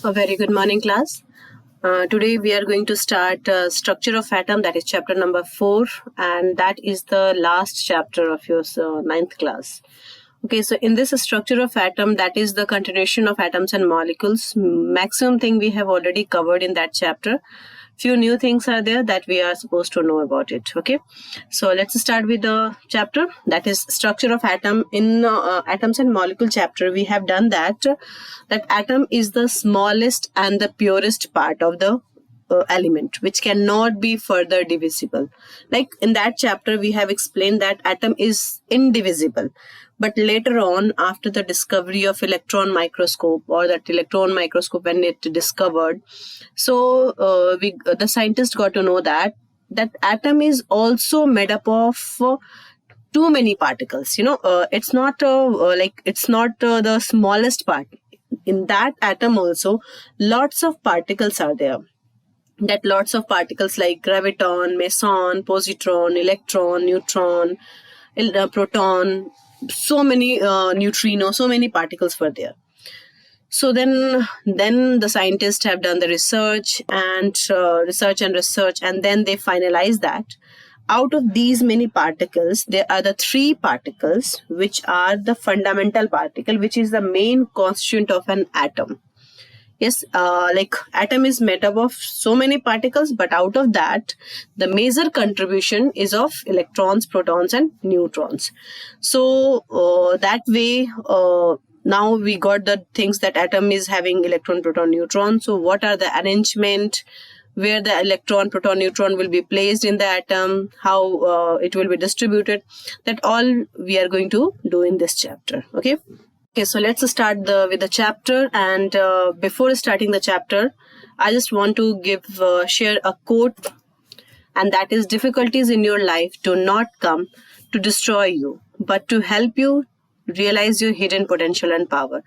A very good morning, class. Today we are going to start structure of atom, that is chapter number 4, and that is the last chapter of your ninth class. Okay, so in this structure of atom, that is the continuation of atoms and molecules. Maximum thing we have already covered in that chapter. Few new things are there that we are supposed to know about it. Okay, so let's start with the chapter, that is structure of atom. In atoms and molecule chapter, we have done that atom is the smallest and the purest part of the element, which cannot be further divisible. Like in that chapter, we have explained that atom is indivisible. But later on, after the discovery of electron microscope, or that electron microscope when it discovered, so the scientists got to know that atom is also made up of too many particles. It's not the smallest part. In that atom also, lots of particles are there. That lots of particles like graviton, meson, positron, electron, neutron, proton, so many neutrino, so many particles were there. So then the scientists have done the research, and then they finalized that out of these many particles, there are the three particles which are the fundamental particle, which is the main constituent of an atom. Yes, like atom is made up of so many particles, but out of that, the major contribution is of electrons, protons, and neutrons. So that way, now we got the things that atom is having electron, proton, neutron. So what are the arrangement, where the electron, proton, neutron will be placed in the atom, how it will be distributed, that all we are going to do in this chapter. Okay, so let's start with the chapter. And before starting the chapter, I just want to share a quote, and that is: difficulties in your life do not come to destroy you, but to help you realize your hidden potential and power.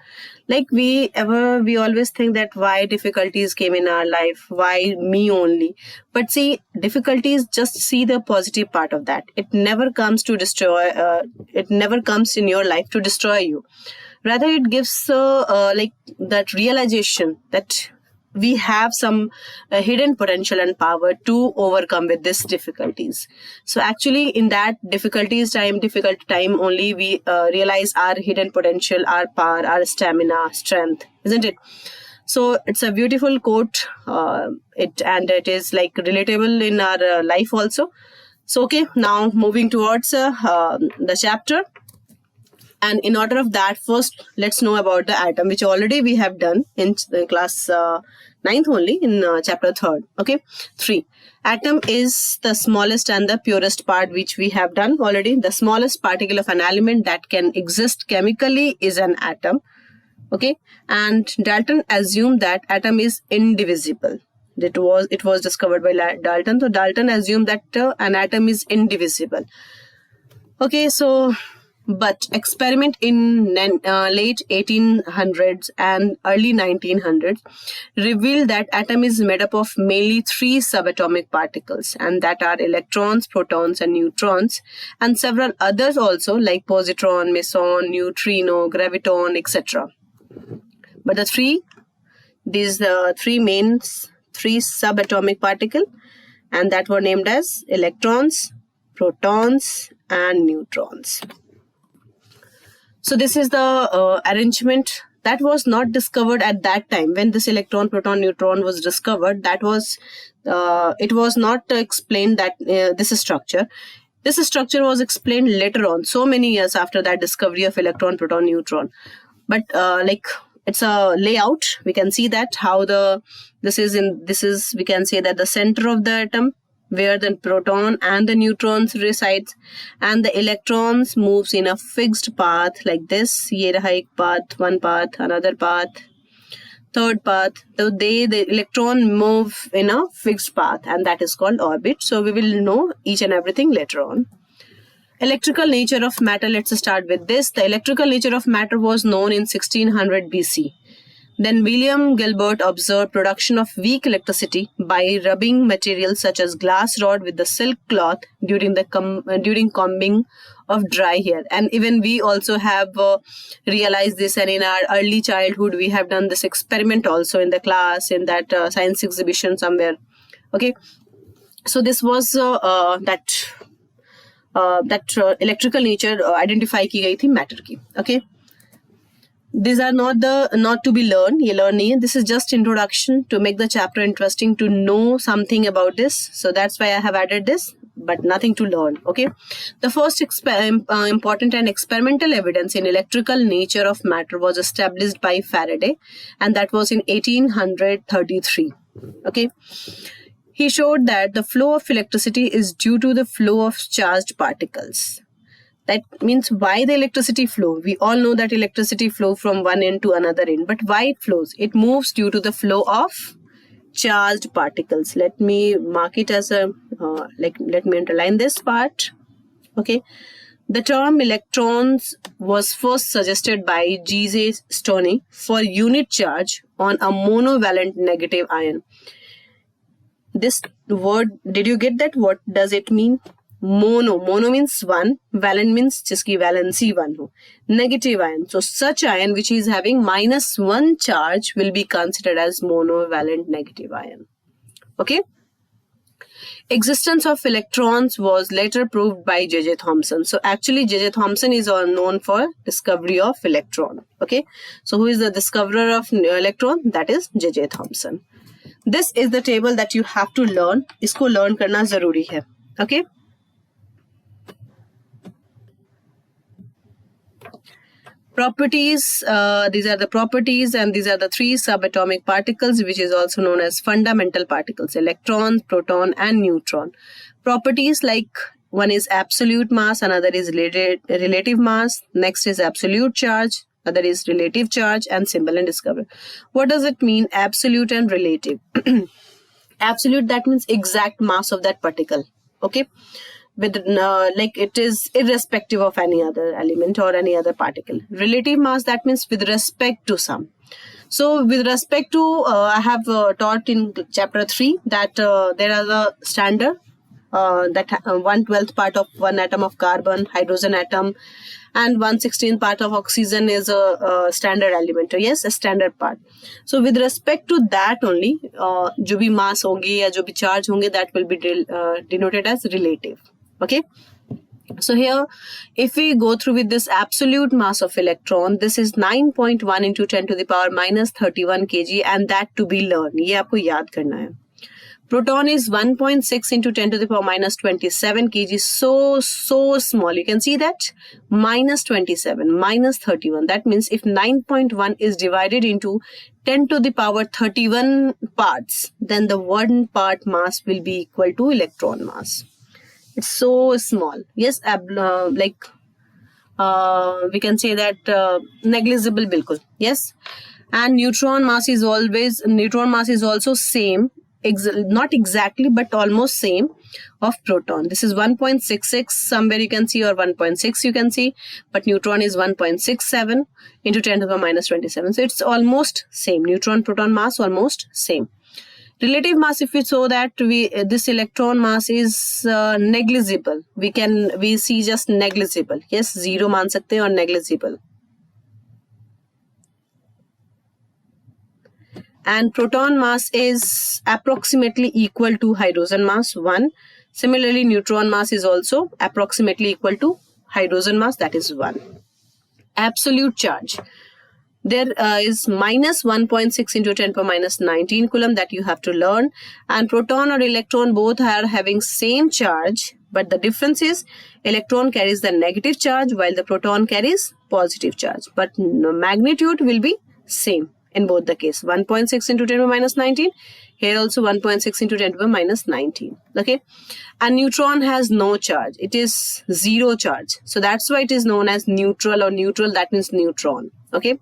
Like we always think that why difficulties came in our life, why me only. But see, difficulties, just see the positive part of that. It never comes to destroy, it never comes in your life to destroy you. Rather, it gives like that realization that we have some hidden potential and power to overcome with these difficulties. So actually, in that difficult time only, we realize our hidden potential, our power, our stamina, strength, isn't it? So it's a beautiful quote, it is like relatable in our life also. So okay, now moving towards the chapter. And in order of that, first let's know about the atom, which already we have done in class 9th only, in chapter 3rd. Okay, 3. Atom is the smallest and the purest part, which we have done already. The smallest particle of an element that can exist chemically is an atom. Okay, and Dalton assumed that atom is indivisible. It was discovered by Dalton. So Dalton assumed that an atom is indivisible. Okay, so but experiment in late 1800s and early 1900s revealed that atom is made up of mainly 3 subatomic particles, and that are electrons, protons, and neutrons, and several others also like positron, meson, neutrino, graviton, etc. But these three subatomic particles, and that were named as electrons, protons, and neutrons. So this is the arrangement that was not discovered at that time when this electron, proton, neutron was discovered. That was it was not explained that this structure. This structure was explained later on, so many years after that discovery of electron, proton, neutron. But like it's a layout. We can see that how we can say that the center of the atom, where the proton and the neutrons resides, and the electrons moves in a fixed path like this. Ye raha ek path, one path, another path, third path. So the electron move in a fixed path, and that is called orbit. So we will know each and everything later on. Electrical nature of matter. Let's start with this. The electrical nature of matter was known in 1600 BC. Then William Gilbert observed production of weak electricity by rubbing materials such as glass rod with the silk cloth during combing of dry hair. And even we also have realized this, and in our early childhood we have done this experiment also in the class, in that science exhibition somewhere. Okay, so this was that electrical nature identify की गई थी matter की. Okay, these are not to be learned, ये learn नहीं है. This is just introduction to make the chapter interesting, to know something about this. So that's why I have added this, but nothing to learn. Okay, the first important and experimental evidence in electrical nature of matter was established by Faraday, and that was in 1833. Okay, he showed that the flow of electricity is due to the flow of charged particles. That means why the electricity flow. We all know that electricity flow from one end to another end, but why it flows? It moves due to the flow of charged particles. Let me mark it as a let me underline this part. Okay, the term electrons was first suggested by G.J. Stoney for unit charge on a monovalent negative ion. This word, did you get that? What does it mean? Mono means one, valent means जिसकी valency one हो, negative ion. So such ion which is having -1 charge will be considered as monovalent negative ion. Okay. Existence of electrons was later proved by J.J. Thomson. So actually J.J. Thomson is known for discovery of electron. Okay, so who is the discoverer of electron? That is J.J. Thomson. This is the table that you have to learn. इसको learn करना जरूरी है. Okay. Properties, these are the properties, and these are the three subatomic particles, which is also known as fundamental particles: electron, proton, and neutron. Properties like one is absolute mass, another is relative mass, next is absolute charge, other is relative charge, and symbol and discover. What does it mean, absolute and relative? Absolute, that means exact mass of that particle. Okay, with like it is irrespective of any other element or any other particle. Relative mass, that means with respect to some. So with respect to I have taught in chapter 3 that there are the standard that 1/12 part of one atom of carbon, hydrogen atom, and 1/16 part of oxygen is a standard element. Yes, a standard part. So with respect to that only, जो भी mass होंगे या जो भी charge होंगे, that will be denoted as relative. Okay. So here, if we go through with this absolute mass of electron, this is 9.1 into 10 to the power minus 31 kg, and that to be learned. ये आपको याद करना है. Proton is 1.6 into 10 to the power minus 27 kg. So small. You can see that minus 27, minus 31. That means if 9.1 is divided into 10 to the power 31 parts, then the 1 part mass will be equal to electron mass. It's so small. Yes, we can say that negligible bilkul. Yes. And neutron mass is also same. Not exactly, but almost same of proton. This is 1.66 somewhere you can see, or 1.6 you can see, but neutron is 1.67 into 10 to the minus 27. So it's almost same. Neutron proton mass almost same. Relative mass, if we show that this electron mass is negligible, we see just negligible. Yes, zero मान सकते हैं और negligible. And proton mass is approximately equal to hydrogen mass 1. Similarly, neutron mass is also approximately equal to hydrogen mass, that is 1. Absolute charge. There is minus 1.6 into 10 power minus 19 coulomb that you have to learn. And proton or electron both are having same charge, but the difference is electron carries the negative charge while the proton carries positive charge. But magnitude will be same in both the case. 1.6 into 10 power minus 19. Here also 1.6 into 10 power minus 19. Okay. And neutron has no charge. It is zero charge. So that's why it is known as neutral, or neutral, that means neutron. Okay.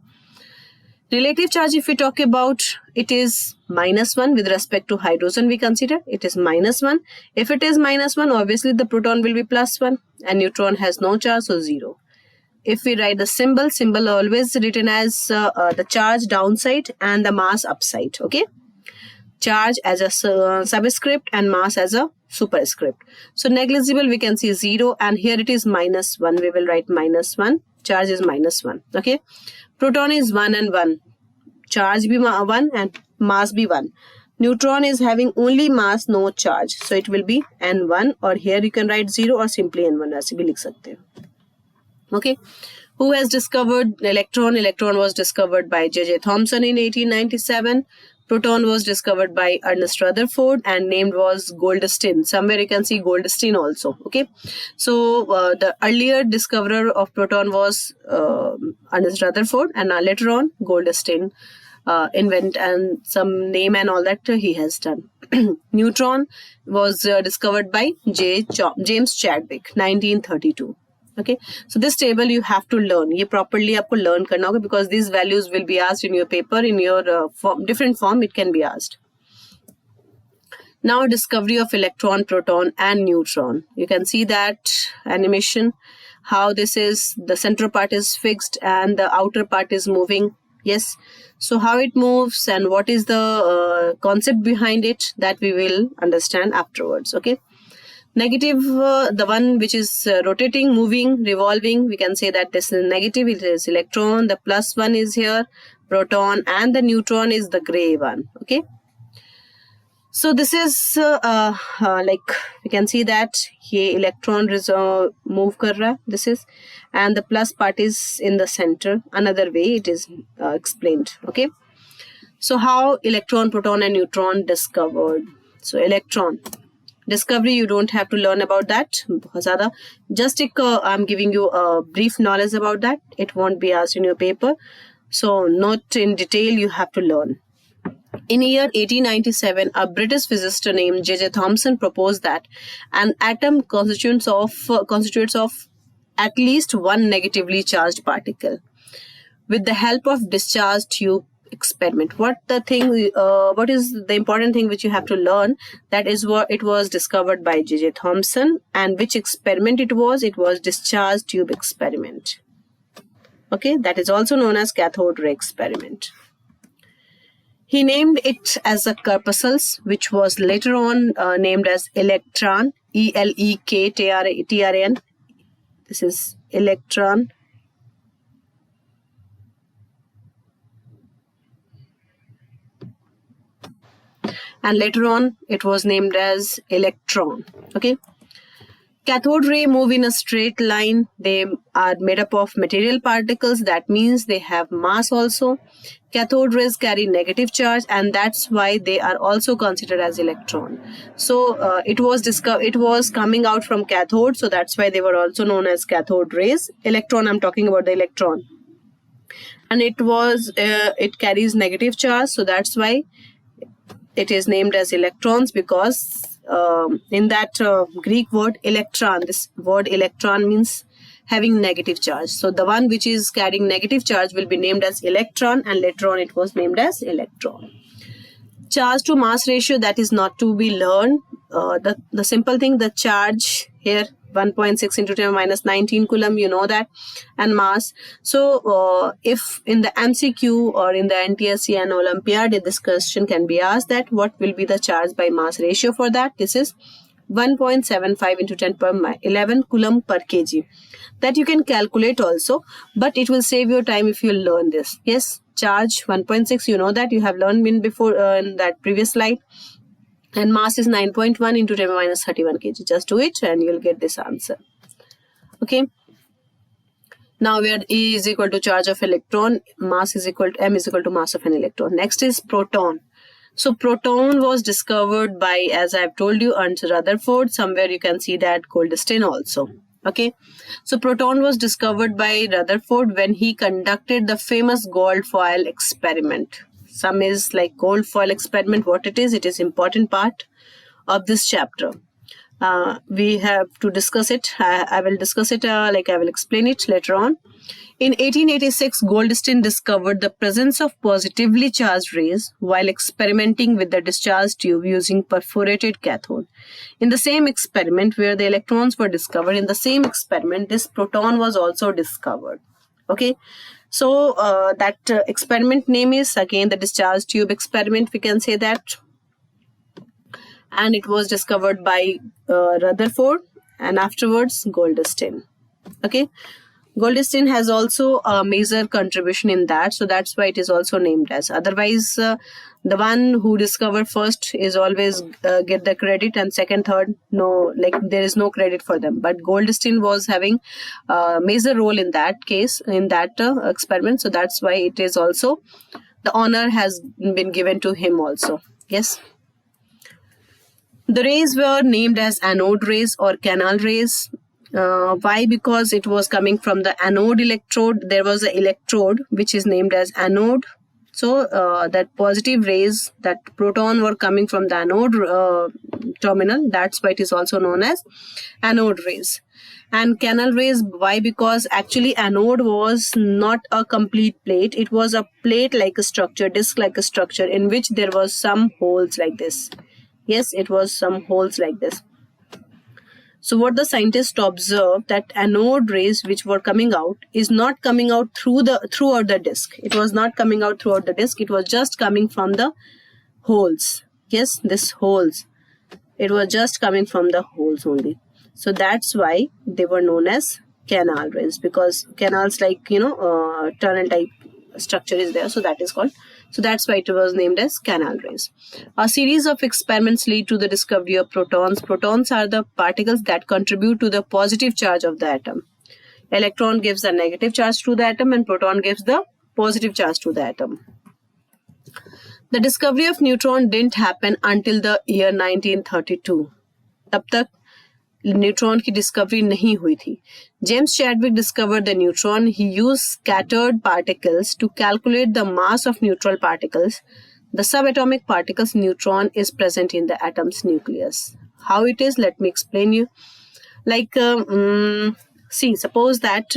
Relative charge, if we talk about, it is -1 with respect to hydrogen. We consider it is -1. If it is -1, obviously the proton will be +1, and neutron has no charge, so 0. If we write the symbol always written as the charge downside and the mass upside. Okay. charge as a subscript and mass as a superscript. So negligible, we can see 0, and here it is -1. We will write -1. Charge is -1. Okay. Proton is 1 and 1. Charge be 1 and mass be 1. Neutron is having only mass, no charge. So it will be N1, or here you can write 0 or simply N1 ऐसे भी लिख सकते हैं. Okay. Who has discovered electron? Electron was discovered by J.J. Thomson in 1897. Proton was discovered by Ernest Rutherford and named was Goldstein. Somewhere you can see Goldstein also. Okay. So the earlier discoverer of proton was Ernest Rutherford, and later on Goldstein invent and some name and all that he has done. Neutron was discovered by James Chadwick, 1932. Okay, so this table you have to learn. ये properly आपको learn करना होगा, because these values will be asked in your paper in your different form. It can be asked. Now, discovery of electron, proton, and neutron. You can see that animation. How this is, the center part is fixed and the outer part is moving. Yes. So how it moves and what is the concept behind it, that we will understand afterwards. Okay. Negative, the one which is rotating, moving, revolving, we can say that this is negative, it is electron. The plus one is here, proton, and the neutron is the gray one. Okay. So this is like we can see that here electron is move kar raha, this is, and the plus part is in the center. Another way it is explained. Okay. So how electron, proton, and neutron discovered? So electron discovery, you don't have to learn about that. Just I'm giving you a brief knowledge about that. It won't be asked in your paper. So not in detail, you have to learn. In year 1897, a British physicist named J.J. Thomson proposed that an atom constitutes of at least one negatively charged particle. With the help of discharge tube experiment, what is the important thing which you have to learn? That is what it was discovered by J.J. Thomson, and which experiment it was discharge tube experiment. Okay, that is also known as cathode ray experiment. He named it as a corpuscles, which was later on named as electron, ELEKTRAN. This is electron. And later on, it was named as electron. Okay. Cathode ray move in a straight line. They are made up of material particles. That means they have mass also. Cathode rays carry negative charge, and that's why they are also considered as electron. So it was coming out from cathode, so that's why they were also known as cathode rays. Electron, I'm talking about the electron. And it carries negative charge, so that's why it is named as electrons, because in that Greek word electron, this word electron means having negative charge. So the one which is carrying negative charge will be named as electron, and later on it was named as electron. Charge to mass ratio, that is not to be learned. The simple thing, the charge here 1.6 into 10 minus 19 coulomb, you know that, and mass. So if in the MCQ or in the NTSC and Olympiad, this question can be asked that what will be the charge by mass ratio for that. This is 1.75 into 10 per 11 coulomb per kg. That you can calculate also, but it will save your time if you learn this. Yes, charge 1.6, you know that, you have learned in before in that previous slide. And mass is 9.1 into 10 minus 31 kg. Just do it and you'll get this answer. Okay. Now where E is equal to charge of electron, mass is equal to M is equal to mass of an electron. Next is proton. So proton was discovered by, as I've told you, Ernst Rutherford. Somewhere you can see that Goldstein also. Okay. So proton was discovered by Rutherford when he conducted the famous gold foil experiment. Some is like gold foil experiment. What it is important part of this chapter. We have to discuss it. I will discuss it, I will explain it later on. In 1886, Goldstein discovered the presence of positively charged rays while experimenting with the discharge tube using perforated cathode. In the same experiment where the electrons were discovered, in the same experiment, this proton was also discovered. Okay. So that experiment name is again the discharge tube experiment. We can say that. and it was discovered by Rutherford and afterwards Goldstein. Okay, Goldstein has also a major contribution in that, so that's why it is also named as. Otherwise, the one who discovered first is always get the credit, and second, third, no, like there is no credit for them. But Goldstein was having a major role in that case, in that experiment, so that's why it is also, the honor has been given to him also. Yes. The rays were named as anode rays or canal rays. Why? Because it was coming from the anode electrode. There was an electrode which is named as anode. So that positive rays, that proton were coming from the anode terminal. That's why it is also known as anode rays. And canal rays, why? Because actually anode was not a complete plate. It was a plate like a structure, disc like a structure, in which there was some holes like this. Yes, it was some holes like this. So what the scientists observed, that anode rays which were coming out is not coming out throughout the disc. It was not coming out throughout the disc. It was just coming from the holes. Yes, this holes. It was just coming from the holes only. So that's why they were known as canal rays, because canals, like tunnel type structure is there. So that is called. So that's why it was named as canal rays. A series of experiments lead to the discovery of protons. Protons are the particles that contribute to the positive charge of the atom. Electron gives the negative charge to the atom and proton gives the positive charge to the atom. The discovery of neutron didn't happen until the year 1932. तब तक neutron की discovery नहीं हुई थी. James Chadwick discovered the neutron. He used scattered particles to calculate the mass of neutral particles. The subatomic particles neutron is present in the atom's nucleus. How it is? Let me explain you. Like, see, suppose that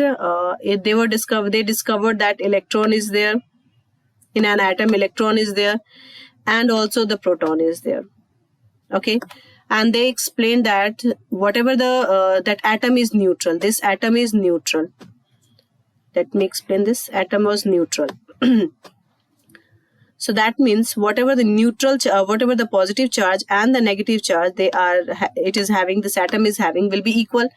they discovered that electron is there in an atom. Electron is there, and also the proton is there. Okay. And they explained that whatever that atom is neutral. This atom is neutral. Let me explain this. Atom was neutral. So that means whatever the positive charge and the negative charge this atom is having will be equal.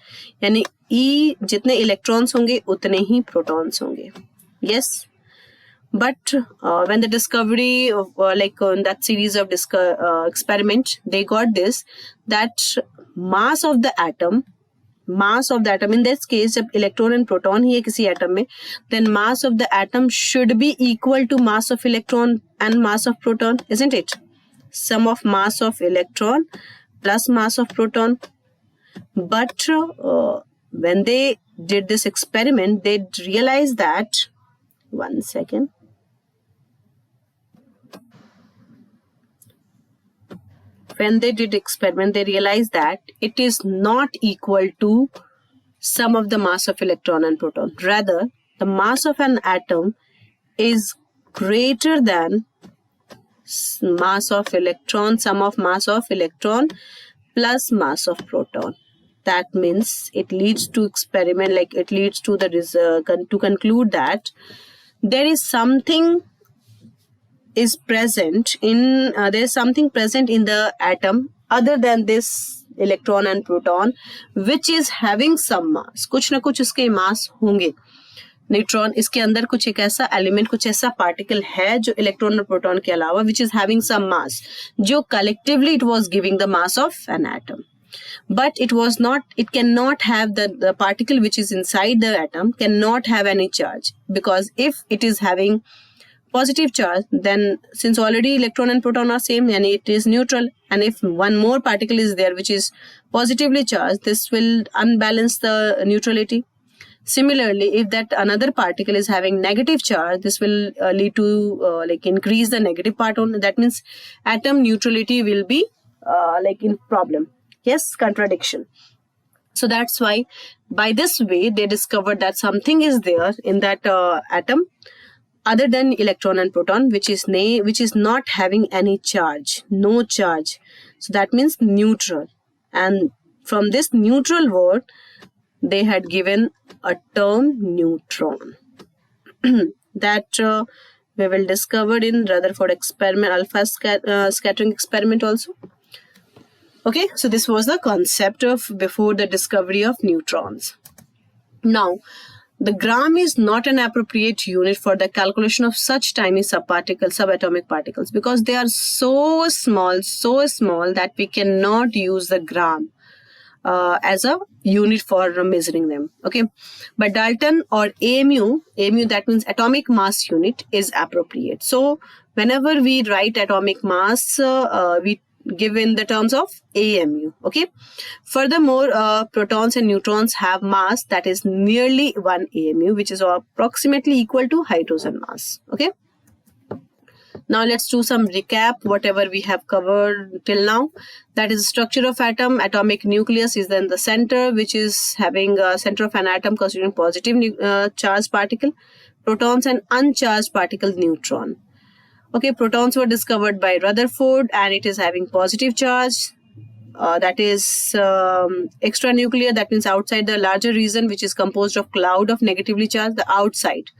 यानी E जितने electrons होंगे उतने ही protons होंगे. Yes. But when the discovery of in that series of experiments, they got this, that mass of the atom in this case जब electron and proton ही है किसी atom में, then mass of the atom should be equal to mass of electron and mass of proton, isn't it? Sum of mass of electron plus mass of proton. But when they did this experiment, they realized that, one second. When they did experiment, they realized that it is not equal to sum of the mass of electron and proton. Rather, the mass of an atom is greater than mass of electron, sum of mass of electron plus mass of proton. That means it leads to experiment, it leads to to conclude that there is something present in the atom other than this electron and proton, which is having some mass. कुछ ना कुछ उसके mass होंगे. Neutron इसके अंदर कुछ एक ऐसा एलिमेंट, कुछ ऐसा पार्टिकल है जो इलेक्ट्रॉन और प्रोटॉन के अलावा, which is having some mass, जो collectively it was giving the mass of an atom. But it cannot have the particle which is inside the atom cannot have any charge, because if it is having positive charge, then since already electron and proton are same, and it is neutral, and if one more particle is there which is positively charged, this will unbalance the neutrality. Similarly, if that another particle is having negative charge, this will lead to increase the negative part on. That means atom neutrality will be in problem. Yes, contradiction. So that's why by this way they discovered that something is there in that atom other than electron and proton, which is not having any charge, no charge. So that means neutral. And from this neutral word, they had given a term neutron. That we will discover in Rutherford experiment, alpha scattering experiment also. Okay, so this was the concept of before the discovery of neutrons. Now, the gram is not an appropriate unit for the calculation of such tiny subatomic particles, because they are so small that we cannot use the gram as a unit for measuring them. Okay, but Dalton or AMU, that means atomic mass unit, is appropriate. So whenever we write atomic mass, we give in the terms of AMU. Okay, furthermore, protons and neutrons have mass that is nearly 1 AMU, which is approximately equal to hydrogen mass. Okay, now let's do some recap whatever we have covered till now. That is structure of atom. Atomic nucleus is then the center, which is having a center of an atom constituting positive charged particle, protons, and uncharged particle neutron. Okay, protons were discovered by Rutherford and it is having positive charge. That is extranuclear, that means outside the larger region, which is composed of cloud of negatively charged, the outside.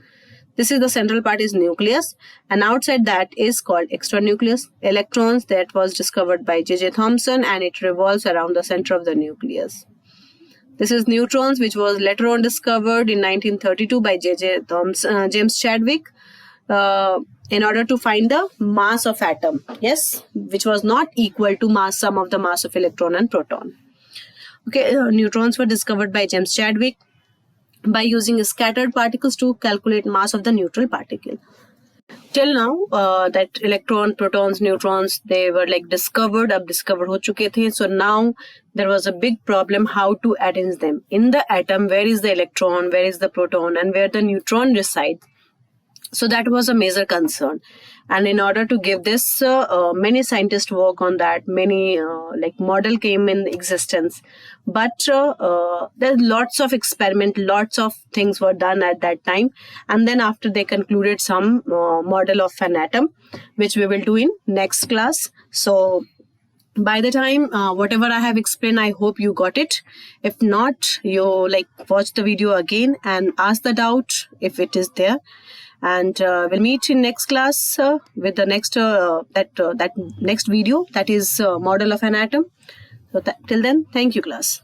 This is the central part is nucleus, and outside that is called extranucleus. Electrons, that was discovered by J.J. Thomson and it revolves around the center of the nucleus. This is neutrons, which was later on discovered in 1932 by James Chadwick in order to find the mass of atom, yes, which was not equal to sum of the mass of electron and proton. Okay, neutrons were discovered by James Chadwick by using scattered particles to calculate mass of the neutral particle. Till now, that electron, protons, neutrons, they were like discovered ho chuke the. So now there was a big problem how to arrange them in the atom. Where is the electron, where is the proton, and where the neutron resides? So that was a major concern, and in order to give this, many scientists work on that. Many like model came in existence, but there's lots of experiment, lots of things were done at that time, and then after they concluded some model of an atom, which we will do in next class. So by the time whatever I have explained, I hope you got it. If not, you like watch the video again and ask the doubt if it is there. And we'll meet in next class with the next that next video, that is model of an atom. So till then, thank you class.